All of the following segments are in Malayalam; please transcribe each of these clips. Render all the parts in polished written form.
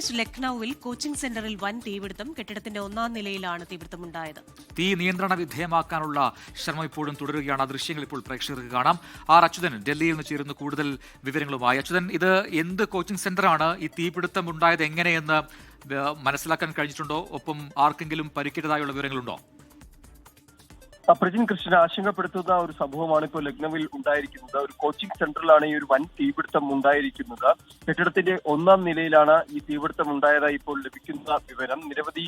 ഉത്തർപ്രദേശ് ലക്നൌവിൽ കോച്ചിംഗ് സെന്ററിൽ വൻ തീപിടുത്തം. കെട്ടിടത്തിന്റെ 1-ാം നിലയിലാണ് തീപിടുത്തമുണ്ടായത്. തീ നിയന്ത്രണ വിധേയമാക്കാനുള്ള ശ്രമം ഇപ്പോഴും തുടരുകയാണ്. ദൃശ്യങ്ങൾ ഇപ്പോൾ പ്രേക്ഷകർക്ക് കാണാം. ആർ അച്യുതൻ ഡൽഹിയിൽ നിന്ന് ചേരുന്ന കൂടുതൽ വിവരങ്ങളുമായി. അച്യുതൻ, ഇത് എന്ത് കോച്ചിംഗ് സെന്ററാണ്? ഈ തീപിടുത്തം ഉണ്ടായത് എങ്ങനെയെന്ന് മനസ്സിലാക്കാൻ കഴിഞ്ഞിട്ടുണ്ടോ? ഒപ്പം ആർക്കെങ്കിലും പരിക്കേറ്റതായുള്ള വിവരങ്ങളുണ്ടോ? പ്രജിൻ കൃഷ്ണൻ ആശങ്കപ്പെടുത്തുന്ന ഒരു സംഭവമാണ് ഇപ്പോൾ ലക്നൌവിൽ ഉണ്ടായിരിക്കുന്നത്. ഒരു കോച്ചിംഗ് സെന്ററിലാണ് ഈ ഒരു വൻ തീപിടുത്തം ഉണ്ടായിരിക്കുന്നത്. കെട്ടിടത്തിന്റെ 1-ാം നിലയിലാണ് ഈ തീപിടുത്തം ഉണ്ടായതായി ഇപ്പോൾ ലഭിക്കുന്ന വിവരം. നിരവധി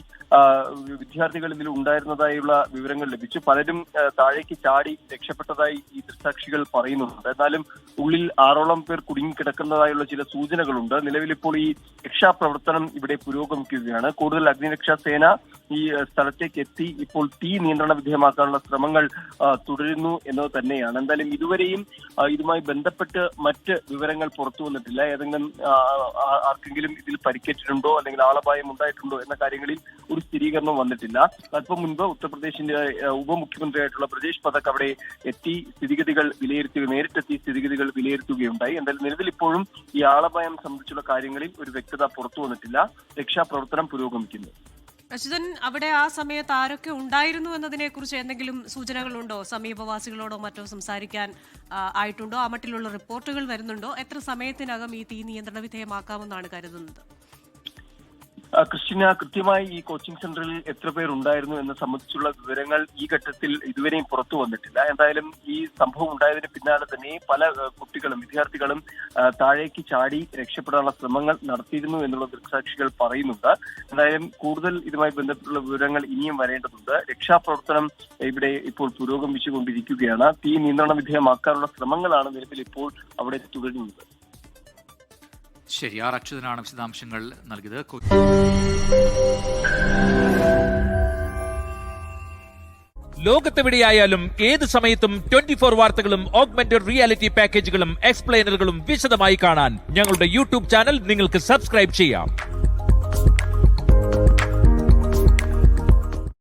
വിദ്യാർത്ഥികൾ ഇതിൽ ഉണ്ടായിരുന്നതായുള്ള വിവരങ്ങൾ ലഭിച്ചു. പലരും താഴേക്ക് ചാടി രക്ഷപ്പെട്ടതായി ഈ ദൃക്സാക്ഷികൾ പറയുന്നുണ്ട്. എന്നാലും ഉള്ളിൽ 6ഓളം പേർ കുടുങ്ങിക്കിടക്കുന്നതായുള്ള ചില സൂചനകളുണ്ട്. നിലവിലിപ്പോൾ ഈ രക്ഷാപ്രവർത്തനം ഇവിടെ പുരോഗമിക്കുകയാണ്. കൂടുതൽ അഗ്നിരക്ഷാ സേന ഈ സ്ഥലത്തേക്ക് എത്തി ഇപ്പോൾ തീ നിയന്ത്രണ വിധേയമാക്കാനുള്ള ശ്രമങ്ങൾ തുടരുന്നു എന്നത് തന്നെയാണ്. എന്തായാലും ഇതുവരെയും ഇതുമായി ബന്ധപ്പെട്ട് മറ്റ് വിവരങ്ങൾ പുറത്തു വന്നിട്ടില്ല. ഏതെങ്കിലും ആർക്കെങ്കിലും ഇതിൽ പരിക്കേറ്റിട്ടുണ്ടോ അല്ലെങ്കിൽ ആളപായം ഉണ്ടായിട്ടുണ്ടോ എന്ന കാര്യങ്ങളിൽ ഒരു സ്ഥിരീകരണം വന്നിട്ടില്ല. അല്പം മുൻപ് ഉത്തർപ്രദേശിന്റെ ഉപമുഖ്യമന്ത്രിയായിട്ടുള്ള ബ്രജേഷ് പഥക് അവിടെ എത്തി സ്ഥിതിഗതികൾ നേരിട്ടെത്തി സ്ഥിതിഗതികൾ വിലയിരുത്തുകയുണ്ടായി. എന്തായാലും നിലവിൽ ഇപ്പോഴും ഈ ആളപായം സംബന്ധിച്ചുള്ള കാര്യങ്ങളിൽ ഒരു വ്യക്തത പുറത്തു വന്നിട്ടില്ല. രക്ഷാപ്രവർത്തനം പുരോഗമിക്കുന്നു. അച്യുതൻ, അവിടെ ആ സമയത്ത് ആരൊക്കെ ഉണ്ടായിരുന്നു എന്നതിനെ കുറിച്ച് എന്തെങ്കിലും സൂചനകളുണ്ടോ? സമീപവാസികളോടോ മറ്റോ സംസാരിക്കാൻ ആയിട്ടുണ്ടോ? ആ മട്ടിലുള്ള റിപ്പോർട്ടുകൾ വരുന്നുണ്ടോ? എത്ര സമയത്തിനകം ഈ തീ നിയന്ത്രണ വിധേയമാക്കാമെന്നാണ് കരുതുന്നത്? ക്രിസ്റ്റിന, കൃത്യമായി ഈ കോച്ചിംഗ് സെന്ററിൽ എത്ര പേർ ഉണ്ടായിരുന്നു എന്ന സംബന്ധിച്ചുള്ള വിവരങ്ങൾ ഈ ഘട്ടത്തിൽ ഇതുവരെയും പുറത്തു വന്നിട്ടില്ല. എന്തായാലും ഈ സംഭവം ഉണ്ടായതിന് പിന്നാലെ തന്നെ പല വിദ്യാർത്ഥികളും താഴേക്ക് ചാടി രക്ഷപ്പെടാനുള്ള ശ്രമങ്ങൾ നടത്തിയിരുന്നു എന്നുള്ള ദൃക്സാക്ഷികൾ പറയുന്നുണ്ട്. എന്തായാലും കൂടുതൽ ഇതുമായി ബന്ധപ്പെട്ടുള്ള വിവരങ്ങൾ ഇനിയും വരേണ്ടതുണ്ട്. രക്ഷാപ്രവർത്തനം ഇവിടെ ഇപ്പോൾ പുരോഗമിച്ചുകൊണ്ടിരിക്കുകയാണ്. തീ നിയന്ത്രണ വിധേയമാക്കാനുള്ള ശ്രമങ്ങളാണ് നിലവിൽ ഇപ്പോൾ അവിടെ തുടരുന്നത്. ശരി, ആർ അച്യുതനാണ് വിശദാംശങ്ങൾ നൽകിയത്. ലോകത്തെവിടെയായാലും ഏത് സമയത്തും 24 വാർത്തകളും ഓഗ്മെന്റഡ് റിയാലിറ്റി പാക്കേജുകളും എക്സ്പ്ലെയിനറുകളും വിശദമായി കാണാൻ ഞങ്ങളുടെ യൂട്യൂബ് ചാനൽ നിങ്ങൾക്ക് സബ്സ്ക്രൈബ് ചെയ്യാം.